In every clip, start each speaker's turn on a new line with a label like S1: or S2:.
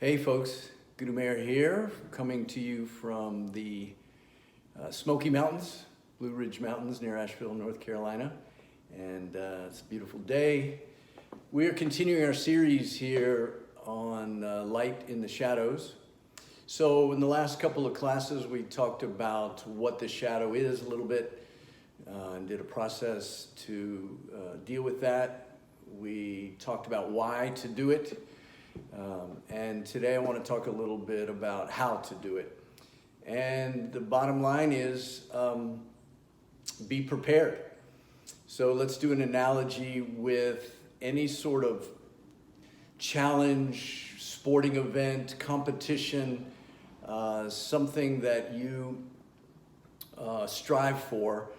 S1: Hey folks, Guru Mayor here, coming to you from the Smoky Mountains, Blue Ridge Mountains near Asheville, North Carolina. And it's a beautiful day. We're continuing our series here on light in the shadows. So in the last couple of classes, we talked about what the shadow is a little bit and did a process to deal with that. We talked about why to do it. And today I want to talk a little bit about how to do it. And the bottom line is be prepared. So let's do an analogy with any sort of challenge, sporting event, competition, something that you strive for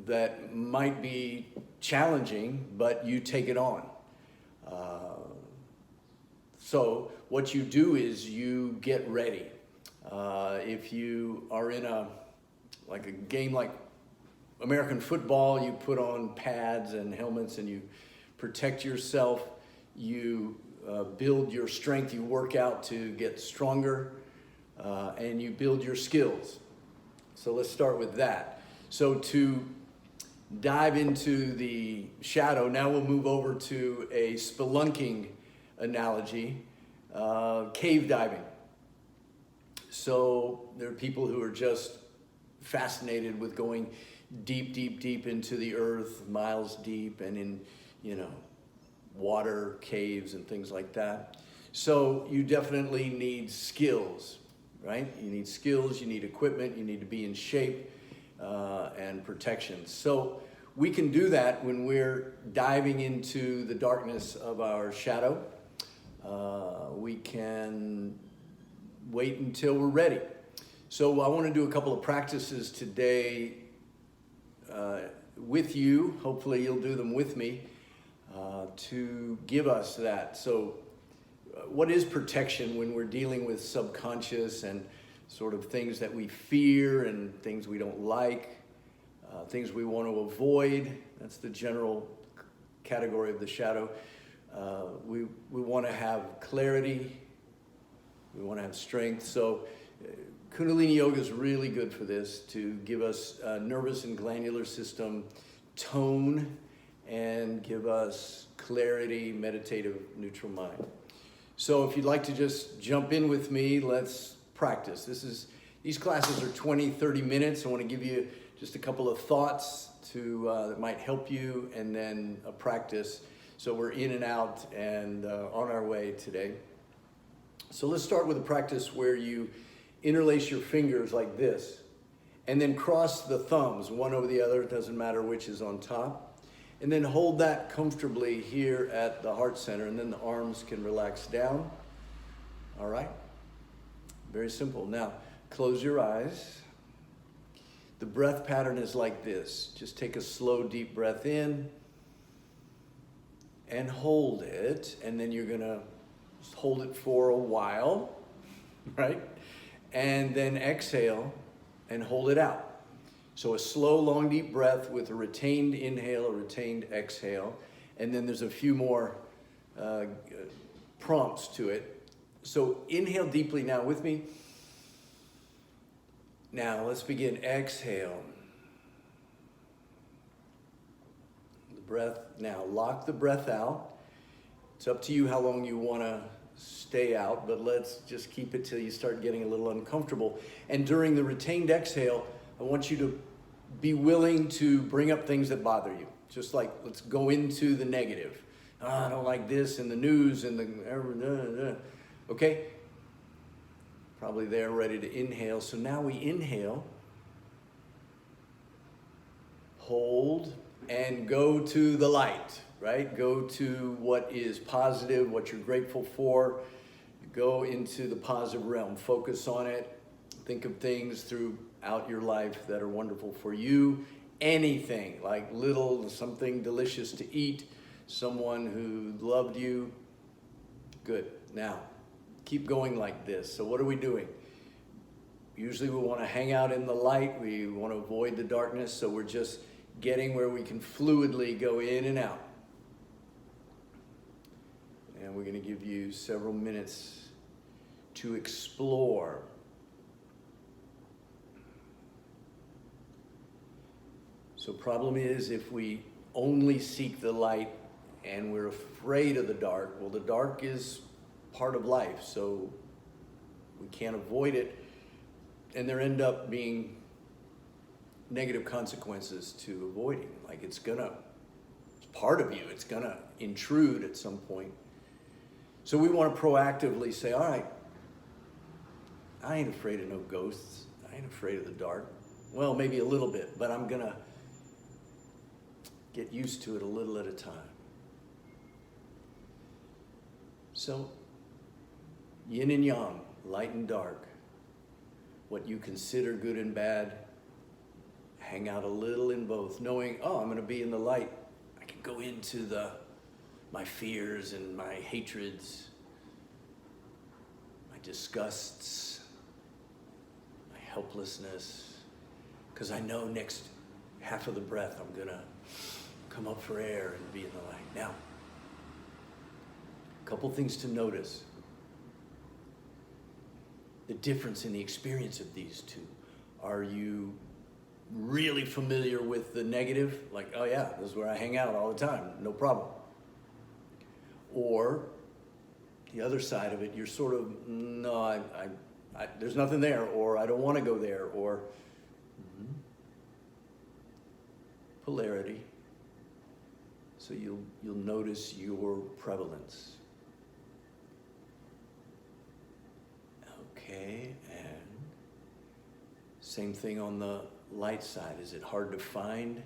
S1: that might be challenging, but you take it on. So what you do is you get ready. If you are in a game like American football, you put on pads and helmets and you protect yourself. You build your strength. You work out to get stronger, and you build your skills. So let's start with that. So to dive into the shadow, now we'll move over to a spelunking analogy, cave diving. So there are people who are just fascinated with going deep, deep, deep into the earth, miles deep, and in, water, caves, and things like that. So you definitely need skills, right? You need skills, you need equipment, you need to be in shape, and protection. So we can do that when we're diving into the darkness of our shadow. We can wait until we're ready. So I want to do a couple of practices today with you. Hopefully you'll do them with me to give us that. So what is protection when we're dealing with subconscious and sort of things that we fear and things we don't like, things we want to avoid? That's the general category of the shadow. We want to have clarity. We want to have strength. So Kundalini Yoga is really good for this, to give us nervous and glandular system tone and give us clarity, meditative, neutral mind. So if you'd like to just jump in with me, let's practice. These classes are 20, 30 minutes. I want to give you just a couple of thoughts that might help you, and then a practice. So we're in and out and on our way today. So let's start with a practice where you interlace your fingers like this, and then cross the thumbs, one over the other, it doesn't matter which is on top. And then hold that comfortably here at the heart center, and then the arms can relax down. All right? Very simple. Now, close your eyes. The breath pattern is like this. Just take a slow, deep breath in and hold it, and then you're gonna hold it for a while, right? And then exhale and hold it out. So a slow, long, deep breath with a retained inhale, a retained exhale, and then there's a few more prompts to it. So inhale deeply now with me. Now let's begin. Exhale. The breath. Now lock the breath out. It's up to you how long you want to stay out, but let's just keep it till you start getting a little uncomfortable. And during the retained exhale, I want you to be willing to bring up things that bother you. Just like, let's go into the negative. I don't like this and the news and the, okay? Probably there, ready to inhale. So now we inhale, hold, and go to the light, right? Go to what is positive, what you're grateful for. Go into the positive realm. Focus on it. Think of things throughout your life that are wonderful for you. Anything, like something delicious to eat, someone who loved you. Good. Now, keep going like this. So what are we doing? Usually we want to hang out in the light. We want to avoid the darkness. So we're just getting where we can fluidly go in and out. And we're going to give you several minutes to explore. So problem is, if we only seek the light and we're afraid of the dark, well, the dark is part of life, so we can't avoid it, and there end up being negative consequences to avoiding. Like it's part of you, it's gonna intrude at some point. So we want to proactively say, all right, I ain't afraid of no ghosts, I ain't afraid of the dark. Well, maybe a little bit, but I'm gonna get used to it a little at a time. So, yin and yang, light and dark, what you consider good and bad, hang out a little in both, knowing, oh, I'm going to be in the light. I can go into my fears and my hatreds, my disgusts, my helplessness, because I know next half of the breath I'm going to come up for air and be in the light. Now, a couple things to notice. The difference in the experience of these two. Are you really familiar with the negative? Like, oh yeah, this is where I hang out all the time, no problem. Or the other side of it, you're sort of, no, I there's nothing there, or I don't want to go there, or polarity. So you'll notice your prevalence. Okay, and same thing on the light side. Is it hard to find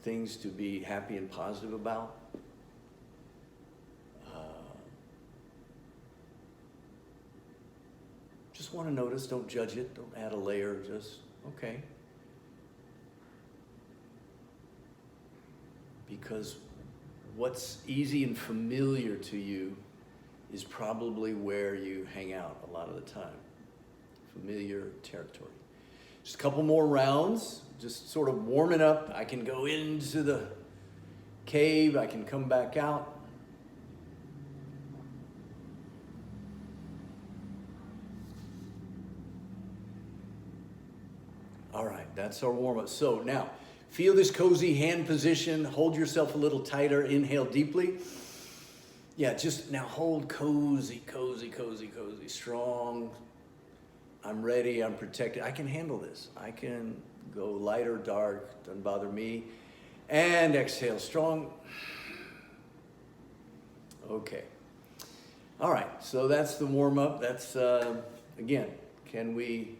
S1: things to be happy and positive about? Just want to notice, don't judge it, don't add a layer, just, okay. Because what's easy and familiar to you is probably where you hang out a lot of the time. Familiar territory. Just a couple more rounds, just sort of warming up. I can go into the cave, I can come back out. All right, that's our warm-up. So now, feel this cozy hand position. Hold yourself a little tighter. Inhale deeply. Yeah, just now hold cozy, cozy, cozy, cozy. Strong. I'm ready. I'm protected. I can handle this. I can go light or dark. Doesn't bother me. And exhale strong. Okay. All right, so that's the warm-up. That's, again, can we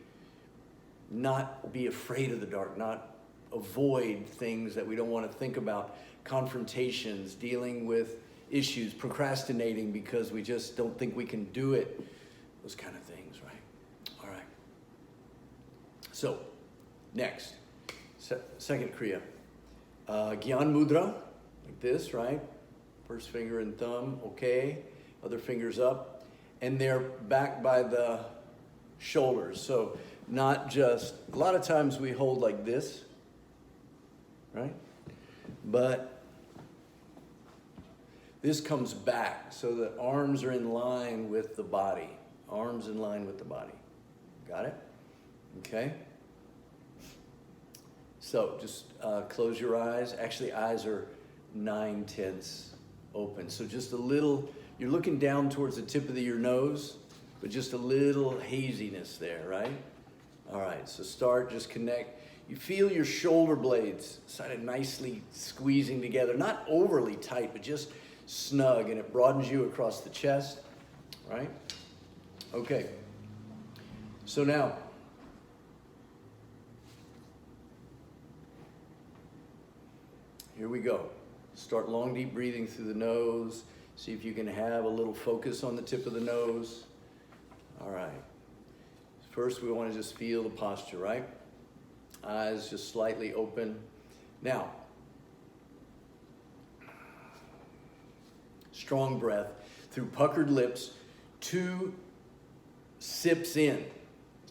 S1: not be afraid of the dark, not avoid things that we don't want to think about, confrontations, dealing with issues, procrastinating because we just don't think we can do it, those kind of things, right? All right. So, next, second Kriya. Gyan Mudra, like this, right? First finger and thumb, okay. Other fingers up. And they're back by the shoulders. So, not just, a lot of times we hold like this, right? But this comes back so the arms are in line with the body. Arms in line with the body. Got it? Okay. So just close your eyes. Actually, eyes are 9/10 open. So just a little, you're looking down towards the tip of your nose, but just a little haziness there, right? All right, so start, just connect. You feel your shoulder blades sort of nicely squeezing together, not overly tight, but just snug, and it broadens you across the chest, right? Okay, so now, here we go. Start long, deep breathing through the nose. See if you can have a little focus on the tip of the nose. All right. First, we want to just feel the posture, right? Eyes just slightly open. Now, strong breath through puckered lips, 2 sips in,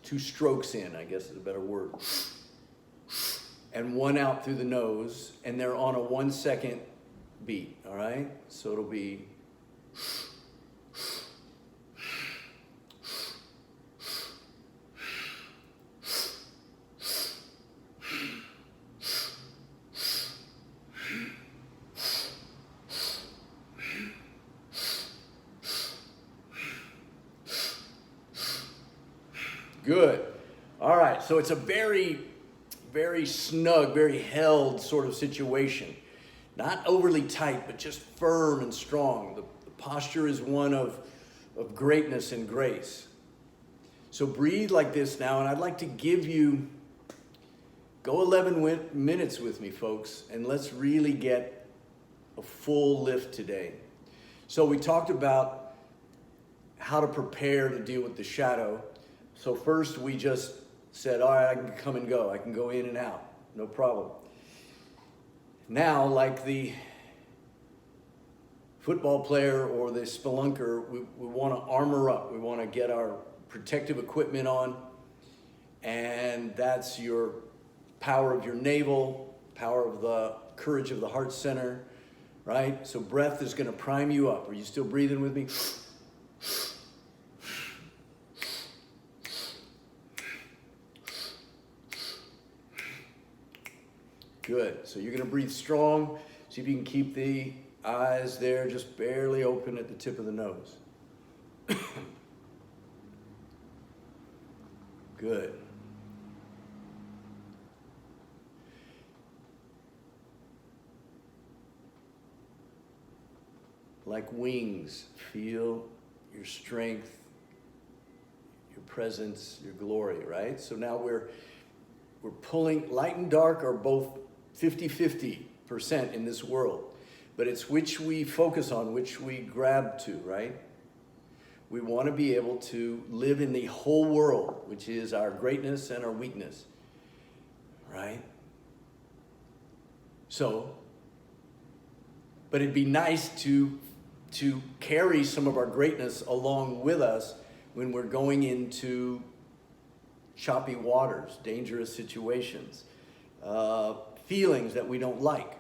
S1: 2 strokes in, I guess is a better word. And 1 out through the nose, and they're on a 1-second beat, all right? So it'll be Good. All right, so it's a very, very snug, very held sort of situation. Not overly tight, but just firm and strong. The posture is one of greatness and grace. So breathe like this now, and I'd like to give you, go 11 minutes with me, folks, and let's really get a full lift today. So we talked about how to prepare to deal with the shadow. So first we just said, all right, I can come and go. I can go in and out, no problem. Now, like the football player or the spelunker, we want to armor up. We want to get our protective equipment on, and that's your power of your navel, power of the courage of the heart center, right? So breath is going to prime you up. Are you still breathing with me? Good. So you're going to breathe strong. See if you can keep the eyes there just barely open at the tip of the nose. Good. Like wings, feel your strength, your presence, your glory, right? So now we're pulling, light and dark are both 50-50% in this world, but it's which we focus on, which we grab to, right? We want to be able to live in the whole world, which is our greatness and our weakness, right? So, but it'd be nice to carry some of our greatness along with us when we're going into choppy waters, dangerous situations, feelings that we don't like.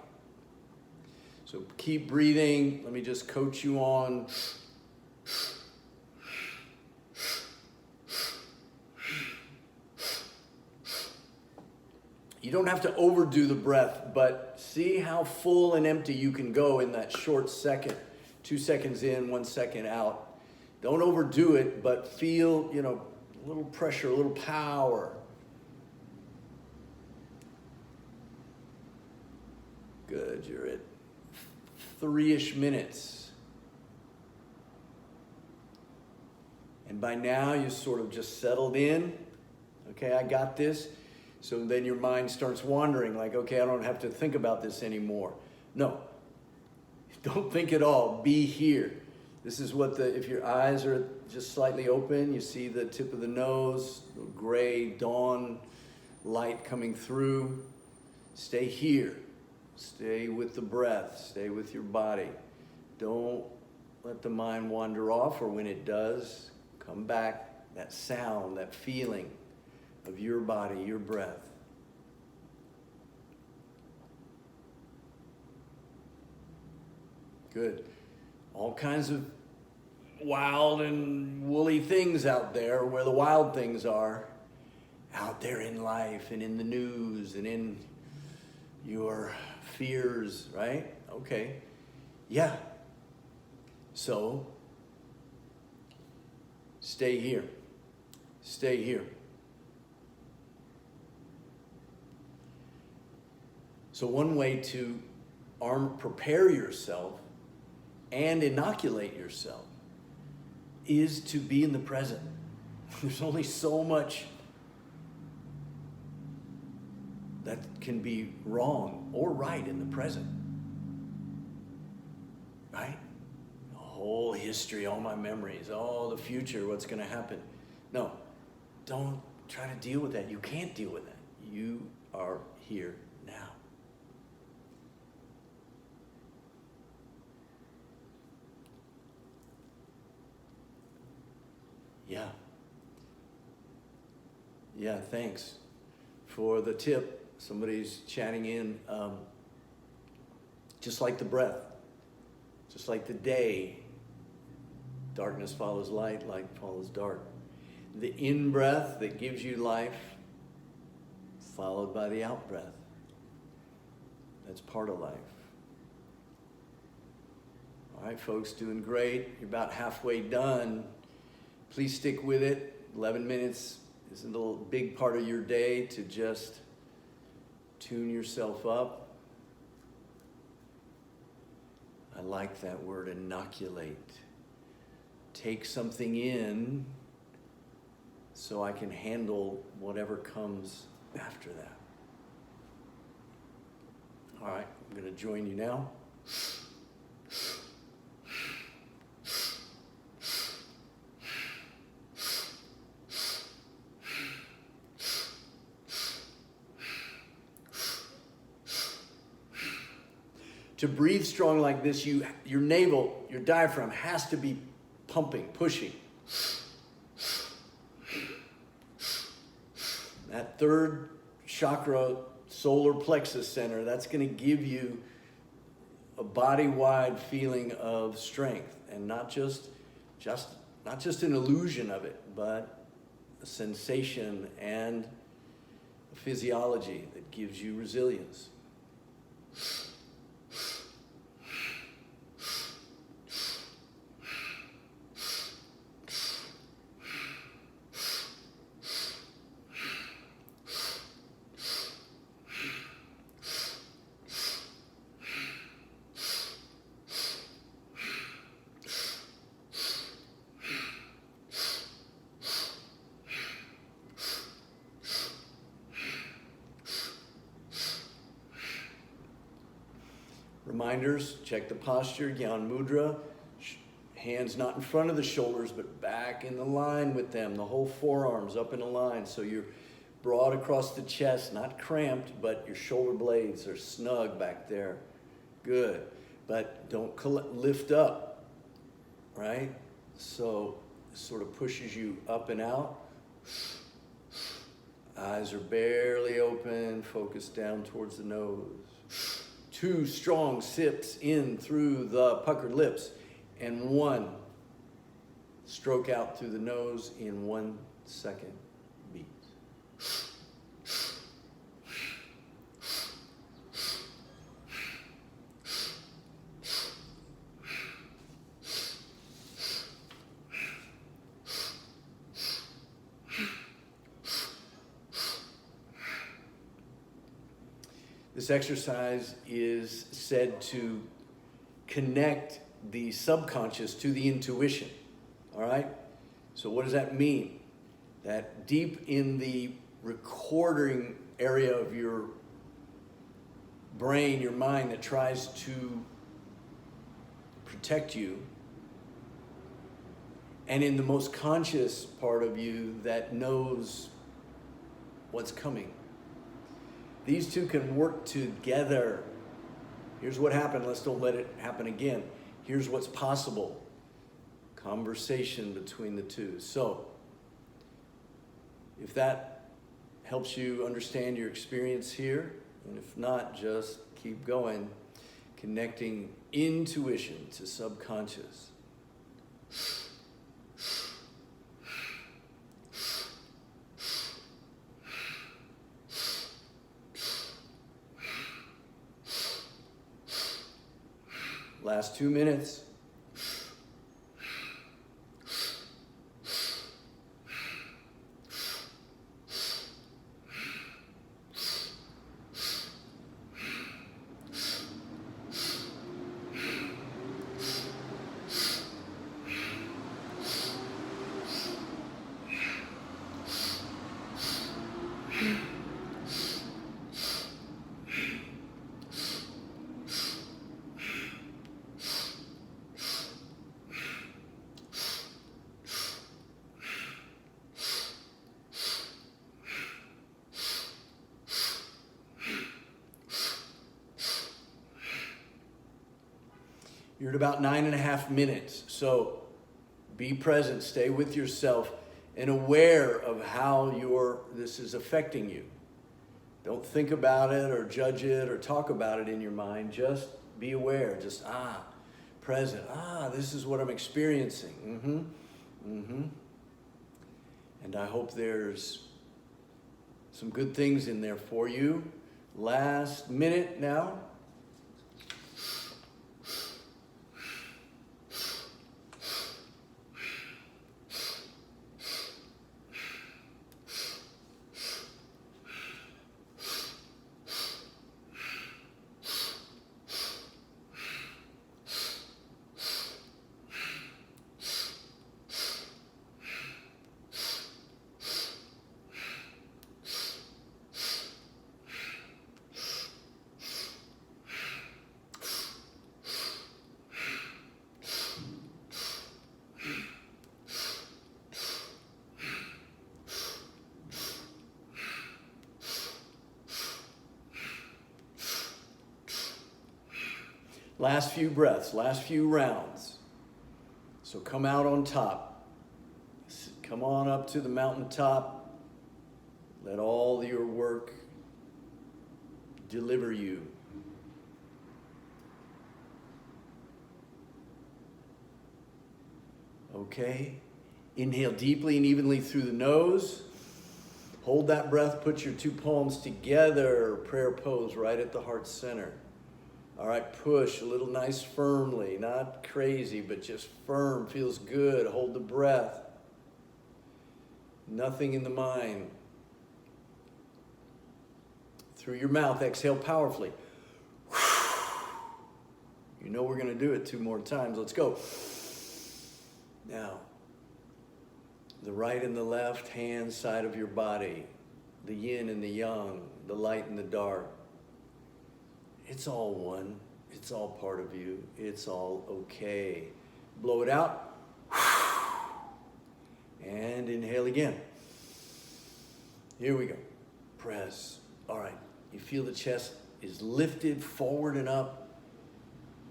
S1: So keep breathing. Let me just coach you on. You don't have to overdo the breath, but see how full and empty you can go in that short second. 2 seconds in, 1 second out. Don't overdo it, but feel, a little pressure, a little power. Good, you're at 3-ish minutes. And by now you sort of just settled in. Okay, I got this. So then your mind starts wandering like, okay, I don't have to think about this anymore. No, don't think at all. Be here. This is what if your eyes are just slightly open, you see the tip of the nose, the gray dawn light coming through. Stay here. Stay with the breath. Stay with your body. Don't let the mind wander off, or when it does, come back. That sound, that feeling of your body, your breath. Good. All kinds of wild and woolly things out there, where the wild things are, out there in life and in the news and in your fears, right? Okay. Yeah. So, stay here. Stay here. So one way to prepare yourself and inoculate yourself is to be in the present. There's only so much that can be wrong or right in the present. Right? The whole history, all my memories, all the future, what's going to happen. No, don't try to deal with that. You can't deal with that. You are here now. Yeah, thanks for the tip. Somebody's chatting in. Just like the breath, just like the day, darkness follows light, light follows dark. The in-breath that gives you life, followed by the out-breath. That's part of life. All right, folks, doing great. You're about halfway done. Please stick with it. 11 minutes is a little big part of your day to just tune yourself up. I like that word, inoculate. Take something in so I can handle whatever comes after that. All right, I'm going to join you now. To breathe strong like this, your navel, your diaphragm has to be pumping, pushing. That third chakra, solar plexus center, that's going to give you a body-wide feeling of strength, and not just an illusion of it, but a sensation and a physiology that gives you resilience. Reminders, check the posture, Gyan Mudra. Hands not in front of the shoulders, but back in the line with them. The whole forearms up in a line. So you're broad across the chest, not cramped, but your shoulder blades are snug back there. Good. But don't lift up, right? So it sort of pushes you up and out. Eyes are barely open, focus down towards the nose. 2 strong sips in through the puckered lips, and 1 stroke out through the nose in 1 second beat. This exercise is said to connect the subconscious to the intuition, all right? So what does that mean? That deep in the recording area of your brain, your mind, that tries to protect you, and in the most conscious part of you that knows what's coming. These two can work together. Here's what happened. Let's don't let it happen again. Here's what's possible. Conversation between the two. So, if that helps you understand your experience here, and if not, just keep going. Connecting intuition to subconscious. Last 2 minutes. You're at about 9.5 minutes. So be present, stay with yourself, and aware of how this is affecting you. Don't think about it or judge it or talk about it in your mind. Just be aware. Just, present. This is what I'm experiencing. And I hope there's some good things in there for you. Last minute now. Last few breaths, last few rounds. So come out on top. Come on up to the mountaintop. Let all your work deliver you. Okay. Inhale deeply and evenly through the nose. Hold that breath. Put your two palms together. Prayer pose right at the heart center. All right, push a little nice firmly. Not crazy, but just firm. Feels good. Hold the breath. Nothing in the mind. Through your mouth, exhale powerfully. You know we're going to do it 2 more times. Let's go. Now, the right and the left hand side of your body, the yin and the yang, the light and the dark. It's all one. It's all part of you. It's all okay. Blow it out. And inhale again. Here we go. Press. All right. You feel the chest is lifted forward and up.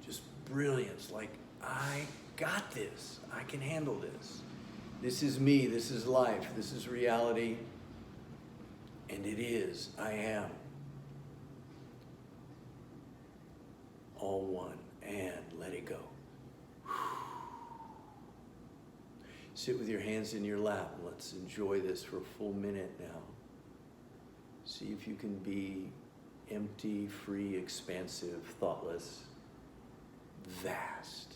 S1: Just brilliance. Like, I got this. I can handle this. This is me. This is life. This is reality. And it is. I am. All one. And let it go. Sit with your hands in your lap. Let's enjoy this for a full minute now. See if you can be empty, free, expansive, thoughtless, vast.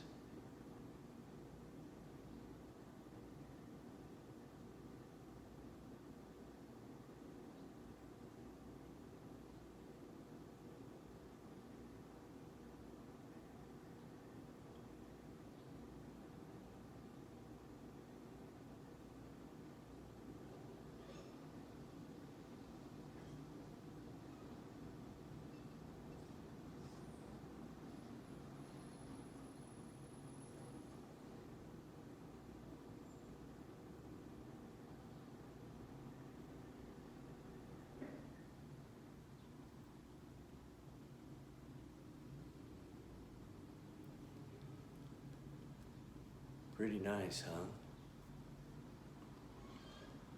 S1: Pretty nice, huh?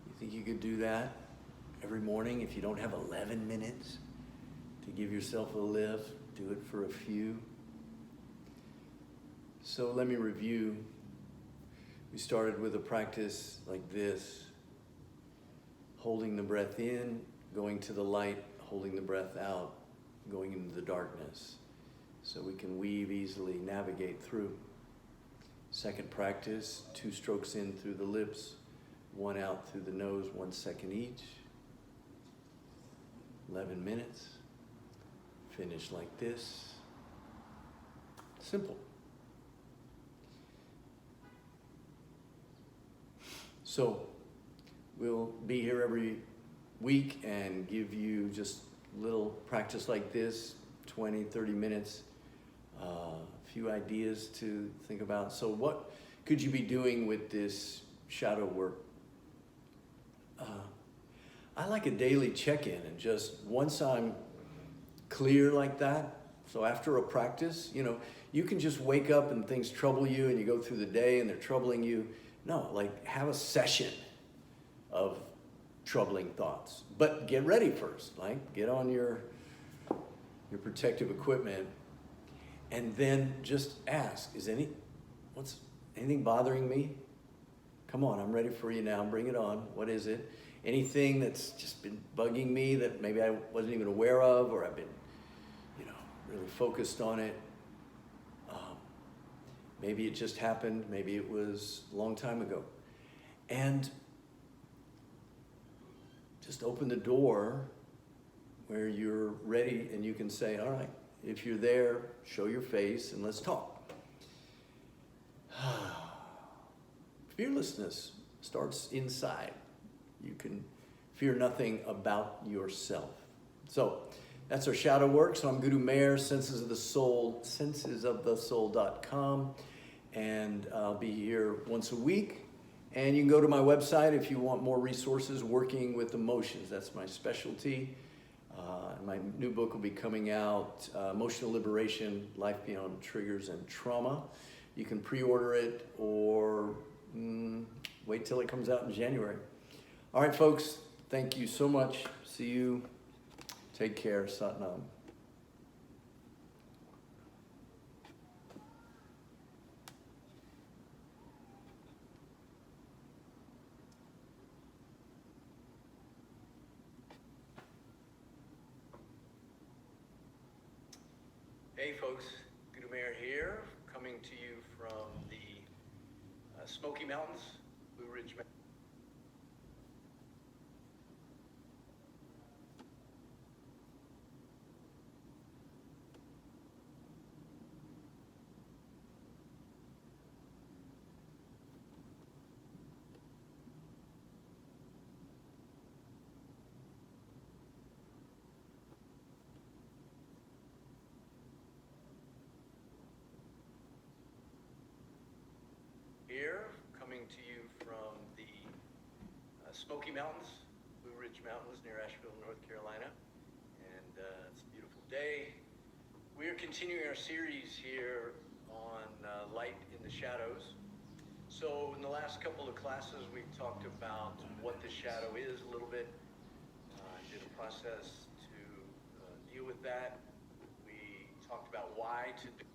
S1: You think you could do that every morning if you don't have 11 minutes to give yourself a lift? Do it for a few. So let me review. We started with a practice like this, holding the breath in, going to the light, holding the breath out, going into the darkness, so we can weave easily, navigate through. Second practice, 2 strokes in through the lips, 1 out through the nose, 1 second each. 11 minutes. Finish like this. Simple. So we'll be here every week and give you just a little practice like this, 20, 30 minutes. Few ideas to think about. So what could you be doing with this shadow work? I like a daily check-in, and just once I'm clear like that, so after a practice, you can just wake up and things trouble you and you go through the day and they're troubling you. No, like have a session of troubling thoughts. But get ready first, like get on your protective equipment. And then just ask, what's anything bothering me? Come on, I'm ready for you now. Bring it on. What is it? Anything that's just been bugging me that maybe I wasn't even aware of, or I've been, really focused on it. Maybe it just happened. Maybe it was a long time ago. And just open the door where you're ready and you can say, all right, if you're there, show your face and let's talk. Fearlessness starts inside. You can fear nothing about yourself. So that's our shadow work. So I'm Guru Mayor, Senses of the Soul, sensesofthesoul.com. And I'll be here once a week. And you can go to my website if you want more resources working with emotions. That's my specialty. My new book will be coming out, Emotional Liberation, Life Beyond Triggers and Trauma. You can pre-order it or wait till it comes out in January. All right, folks, thank you so much. See you. Take care. Satnam. Hey folks, Guru Mayor here, coming to you from the Smoky Mountains, Blue Ridge Mountains. Here, coming to you from the Smoky Mountains, Blue Ridge Mountains near Asheville, North Carolina. And it's a beautiful day. We are continuing our series here on light in the shadows. So in the last couple of classes, we talked about what the shadow is a little bit. Did a process to deal with that. We talked about why to do